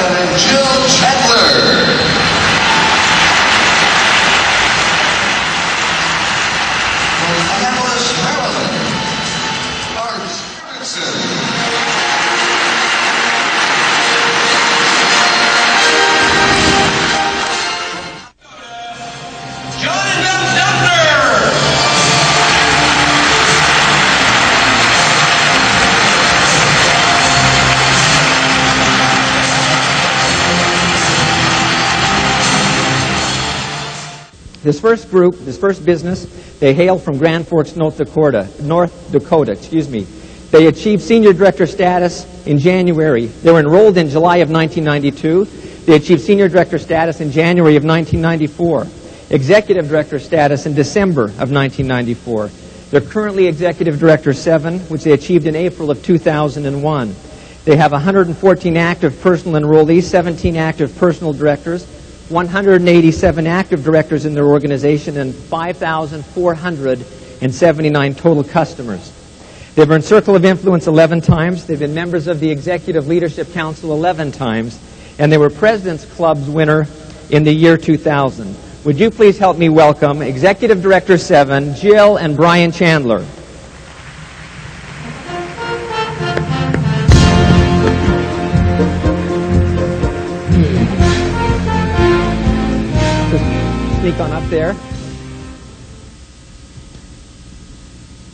and Jill Chandler. Annapolis, Maryland, Art Ferguson. This first group, this first business, they hail from Grand Forks, North Dakota. They achieved senior director status in January. They were enrolled in July of 1992. They achieved senior director status in January of 1994. Executive director status in December of 1994. They're currently executive director 7, which they achieved in April of 2001. They have 114 active personal enrollees, 17 active personal directors, 187 active directors in their organization, and 5,479 total customers. They've earned Circle of Influence 11 times. They've been members of the Executive Leadership Council 11 times. And they were President's Club's winner in the year 2000. Would you please help me welcome Executive Director 7, Jill and Brian Chandler. Sneak on up there.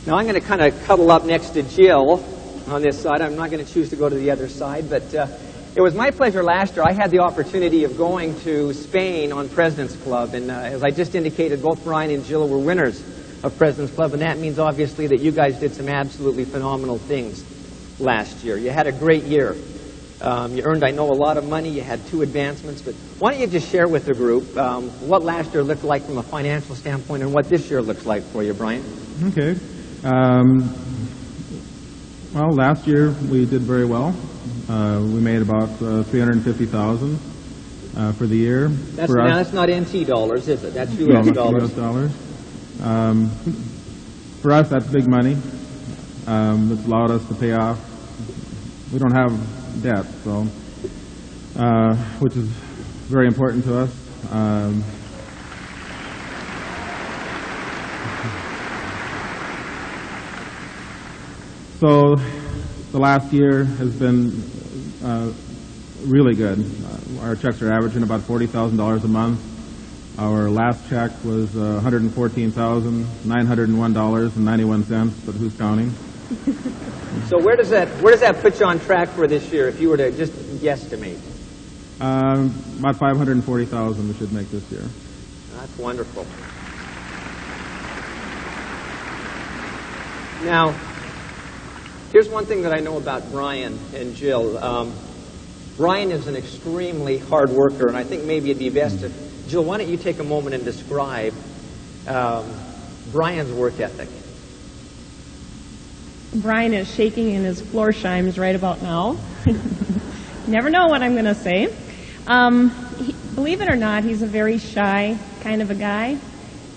Now I'm going to kind of cuddle up next to Jill on this side. I'm not going to choose to go to the other side, but it was my pleasure last year. I had the opportunity of going to Spain on President's Club, and as I just indicated, both Brian and Jill were winners of President's Club, and that means obviously that you guys did some absolutely phenomenal things last year. You had a great year. You earned, I know, a lot of money. You had 2 advancements. But why don't you just share with the group what last year looked like from a financial standpoint and what this year looks like for you, Brian? Okay. Well, last year we did very well. We made about $350,000 for the year. That's not NT dollars, is it? That's U.S. dollars. U.S. dollars. For us, that's big money. It's allowed us to pay off. We don't have debt, so which is very important to us. So the last year has been really good. Our checks are averaging about $40,000 a month. Our last check was $114,901.91, but who's counting? So where does that put you on track for this year if you were to just guesstimate? About $540,000 we should make this year. That's wonderful. Now, here's one thing that I know about Brian and Jill. Brian is an extremely hard worker, and I think maybe it'd be best if, Jill, why don't you take a moment and describe Brian's work ethic? Brian is shaking in his floor chimes right about now. Never know what I'm going to say. Believe it or not, he's a very shy kind of a guy.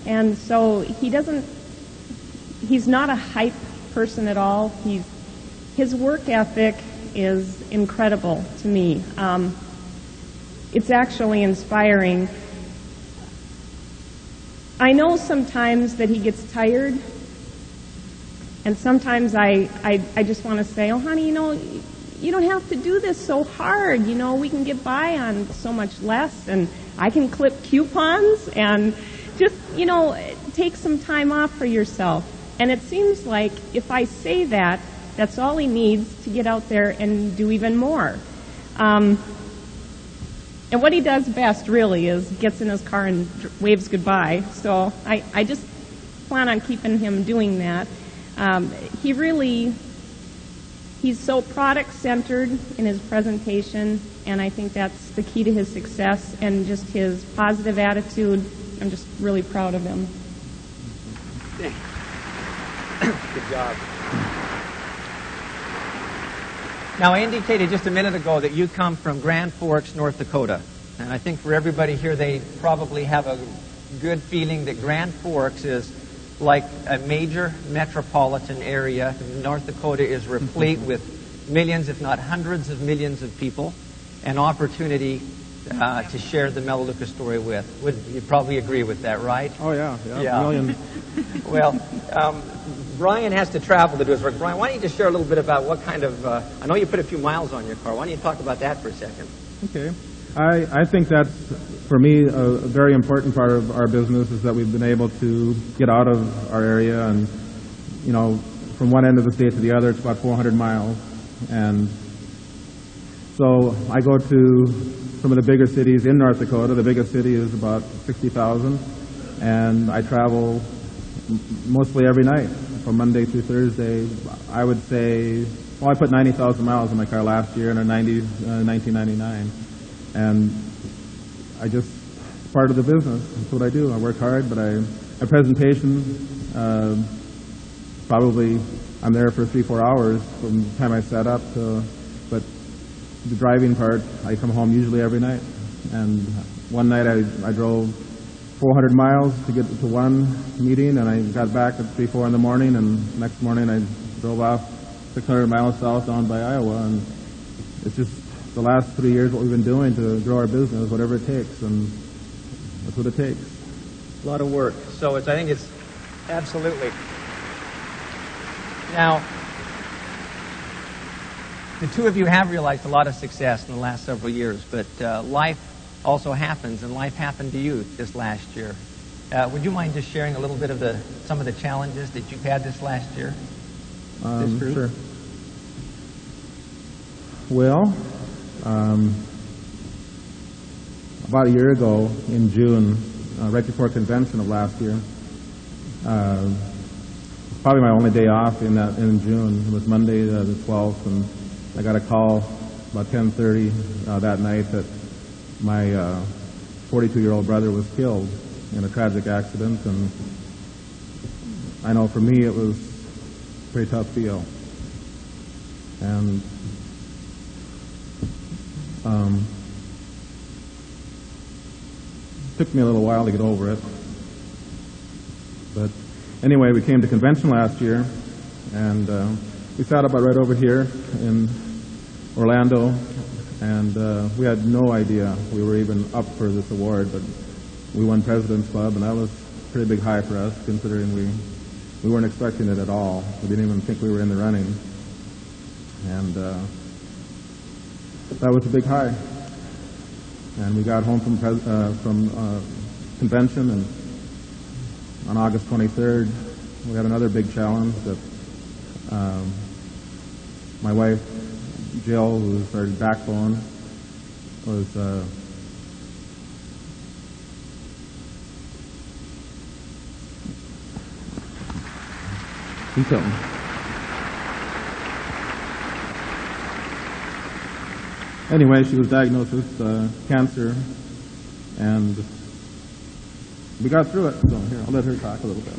And so he's not a hype person at all. His work ethic is incredible to me. It's actually inspiring. I know sometimes that he gets tired. And sometimes I just want to say, oh, honey, you don't have to do this so hard. We can get by on so much less. And I can clip coupons and just, take some time off for yourself. And it seems like if I say that, that's all he needs to get out there and do even more. And what he does best, really, is gets in his car and waves goodbye. So I just plan on keeping him doing that. He's so product-centered in his presentation, and I think that's the key to his success and just his positive attitude. I'm just really proud of him. Good job. Now, I indicated just a minute ago that you come from Grand Forks, North Dakota. And I think for everybody here, they probably have a good feeling that Grand Forks is like a major metropolitan area. North Dakota is replete with millions, if not hundreds of millions of people. an opportunity to share the Melaleuca story with. Would you probably agree with that, right? Oh, yeah. Yeah. Million. Well, Brian has to travel to do his work. Brian, why don't you just share a little bit about what kind of, I know you put a few miles on your car. Why don't you talk about that for a second? Okay. I think that's, for me, a very important part of our business is that we've been able to get out of our area and, you know, from one end of the state to the other, it's about 400 miles. And so I go to some of the bigger cities in North Dakota. The biggest city is about 60,000. And I travel mostly every night from Monday through Thursday. I would say, well, I put 90,000 miles in my car last year in 1999. And I just, it's part of the business. That's what I do. I work hard, but a presentation, probably I'm there for 3-4 hours from the time I set up to, but the driving part, I come home usually every night. And one night I drove 400 miles to get to one meeting, and I got back at 3-4 in the morning, and next morning I drove off 600 miles south down by Iowa, and it's just the last 3 years what we've been doing to grow our business, whatever it takes, and that's what it takes. A lot of work. So I think it's absolutely. Now, the two of you have realized a lot of success in the last several years, but life also happens, and life happened to you this last year. Would you mind just sharing a little bit of some of the challenges that you've had this last year? Sure. Well, about a year ago in June, right before convention of last year, probably my only day off in June. It was Monday the 12th, and I got a call about 10:30 that night that my 42-year-old brother was killed in a tragic accident, and I know for me it was a pretty tough deal. And it took me a little while to get over it. But anyway, we came to convention last year, and we sat about right over here in Orlando, and we had no idea we were even up for this award, but we won President's Club, and that was a pretty big high for us, considering we weren't expecting it at all. We didn't even think we were in the running. And that was a big high. And we got home from convention, and on August 23rd, we had another big challenge that my wife, Jill, who's our backbone, was Anyway, she was diagnosed with cancer, and we got through it. So here, I'll let her talk a little bit.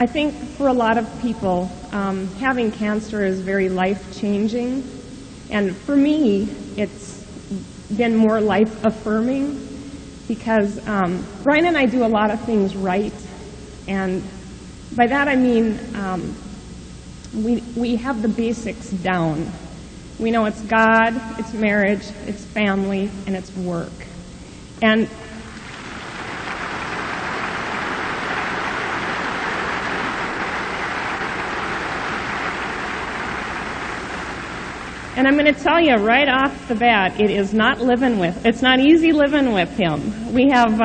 I think for a lot of people, having cancer is very life-changing. And for me, it's been more life-affirming because Brian and I do a lot of things right. And by that I mean we have the basics down. We know it's God, it's marriage, it's family, and it's work. And I'm going to tell you right off the bat, it's not easy living with him. We have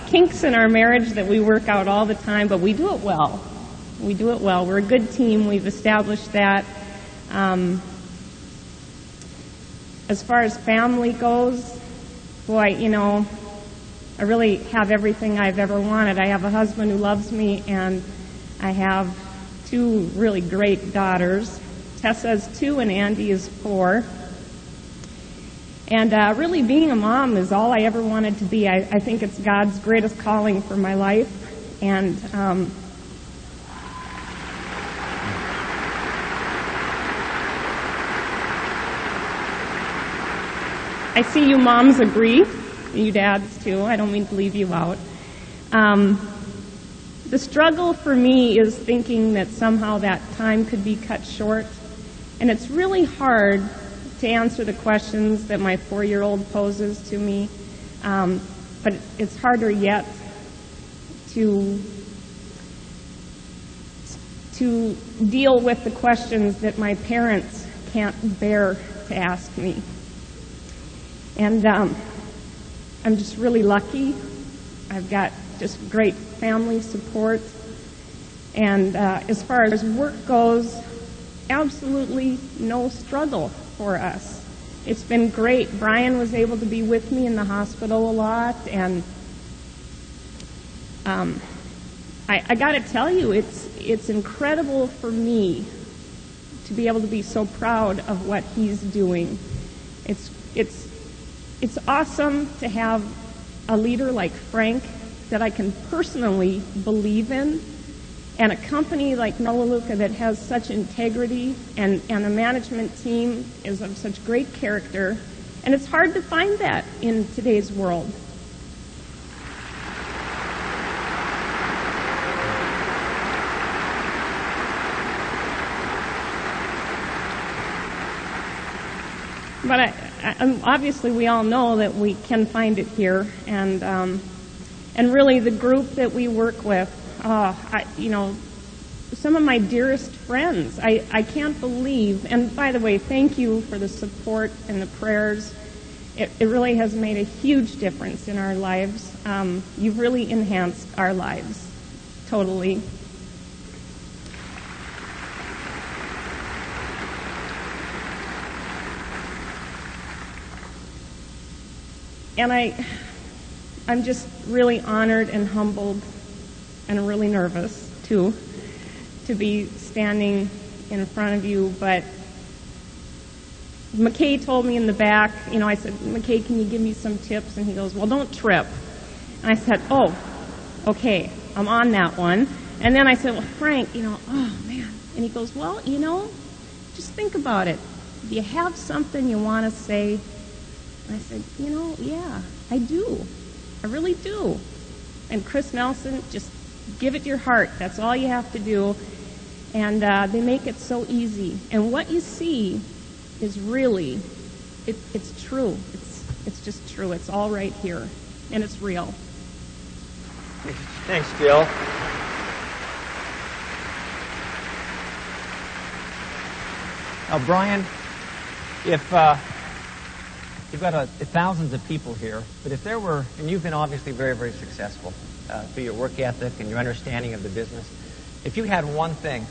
kinks in our marriage that we work out all the time, but we do it well. We do it well. We're a good team. We've established that. As far as family goes, boy, I really have everything I've ever wanted. I have a husband who loves me, and I have two really great daughters. Tessa's 2 and Andy is 4. And really being a mom is all I ever wanted to be. I think it's God's greatest calling for my life. And I see you moms agree, you dads too. I don't mean to leave you out. The struggle for me is thinking that somehow that time could be cut short. And it's really hard to answer the questions that my 4-year-old poses to me. But it's harder yet to deal with the questions that my parents can't bear to ask me. And I'm just really lucky. I've got just great family support. And as far as work goes, absolutely no struggle for us. It's been great. Brian was able to be with me in the hospital a lot, and I got to tell you, it's incredible for me to be able to be so proud of what he's doing. It's awesome to have a leader like Frank that I can personally believe in, and a company like Melaleuca that has such integrity, and a management team is of such great character. And it's hard to find that in today's world. But obviously we all know that we can find it here, and really the group that we work with, some of my dearest friends, I can't believe, and by the way, thank you for the support and the prayers. It really has made a huge difference in our lives. You've really enhanced our lives, totally. And I'm just really honored and humbled and really nervous, too, to be standing in front of you. But McKay told me in the back, I said, McKay, can you give me some tips? And he goes, well, don't trip. And I said, oh, okay, I'm on that one. And then I said, well, Frank, oh, man. And he goes, well, just think about it. Do you have something you want to say? And I said, yeah, I do. I really do. And Chris Nelson, just give it your heart. That's all you have to do. And they make it so easy. And what you see is really, it's true. It's just true. It's all right here. And it's real. Thanks, Jill. Now, Brian, if you've got thousands of people here, but if there were, and you've been obviously very, very successful through your work ethic and your understanding of the business, if you had one thing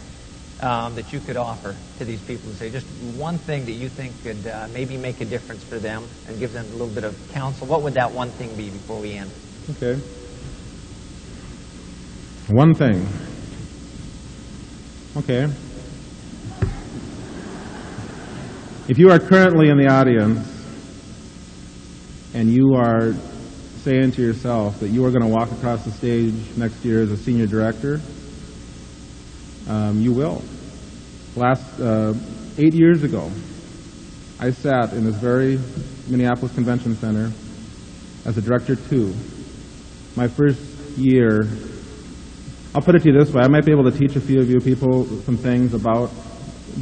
that you could offer to these people, and say just one thing that you think could maybe make a difference for them and give them a little bit of counsel, what would that one thing be before we end? Okay. One thing. Okay. If you are currently in the audience and you are saying to yourself that you are going to walk across the stage next year as a senior director, you will. Last 8 years ago, I sat in this very Minneapolis Convention Center as a Director 2. My first year, I'll put it to you this way, I might be able to teach a few of you people some things about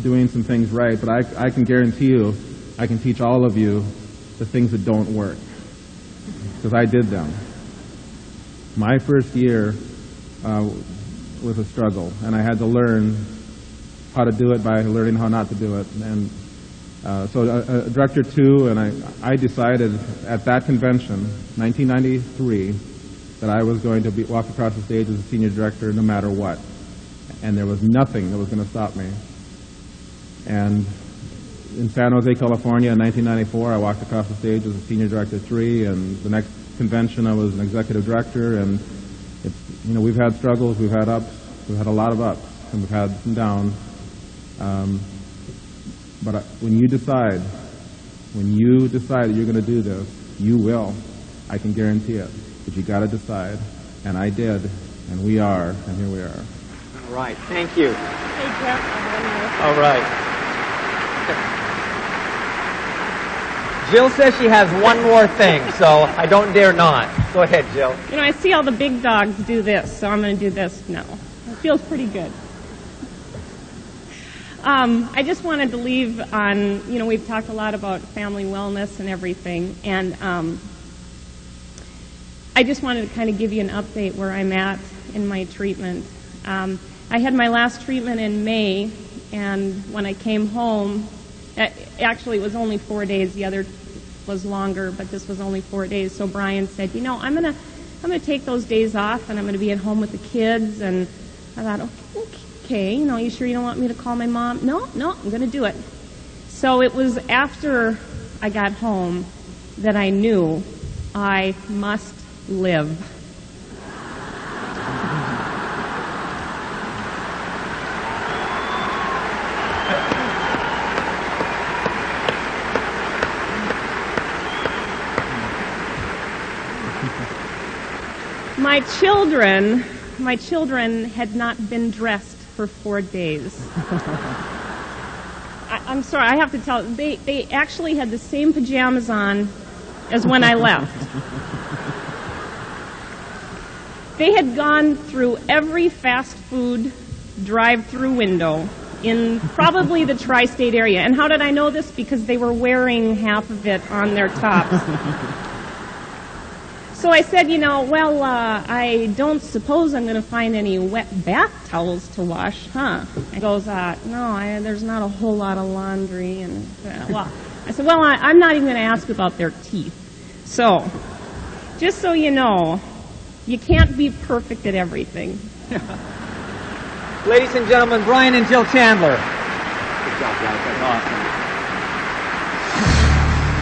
doing some things right, but I can guarantee you I can teach all of you the things that don't work, because I did them. My first year was a struggle, and I had to learn how to do it by learning how not to do it. And so Director 2, and I decided at that convention, 1993, that I was going to walk across the stage as a senior director no matter what. And there was nothing that was going to stop me. And in San Jose, California, in 1994, I walked across the stage as a senior director 3, and the next convention I was an executive director. And it's, we've had struggles, we've had ups, we've had a lot of ups, and we've had some downs. But when you decide that you're going to do this, you will. I can guarantee it. But you got to decide, and I did, and we are, and here we are. All right, thank you. Hey, Jeff. All right. Jill says she has one more thing, so I don't dare not. Go ahead, Jill. You know, I see all the big dogs do this, so I'm going to do this now. It feels pretty good. I just wanted to leave on, you know, we've talked a lot about family wellness and everything, and I just wanted to kind of give you an update where I'm at in my treatment. I had my last treatment in May, and when I came home, actually it was only 4 days. The other was longer, but this was only 4 days. So Brian said, you know, I'm gonna take those days off, and I'm gonna be at home with the kids. And I thought, okay, you know, you sure you don't want me to call my mom? No, I'm gonna do it. So it was after I got home that I knew I must live. My children had not been dressed for 4 days. I'm sorry, I have to tell, they actually had the same pajamas on as when I left. They had gone through every fast food drive-through window in probably the tri-state area. And how did I know this? Because they were wearing half of it on their tops. So I said, you know, well, I don't suppose I'm going to find any wet bath towels to wash, huh? He goes, no, there's not a whole lot of laundry. And well, I said, well, I'm not even going to ask about their teeth. So, just so you know, you can't be perfect at everything. Ladies and gentlemen, Brian and Jill Chandler. Good job, guys. That's awesome.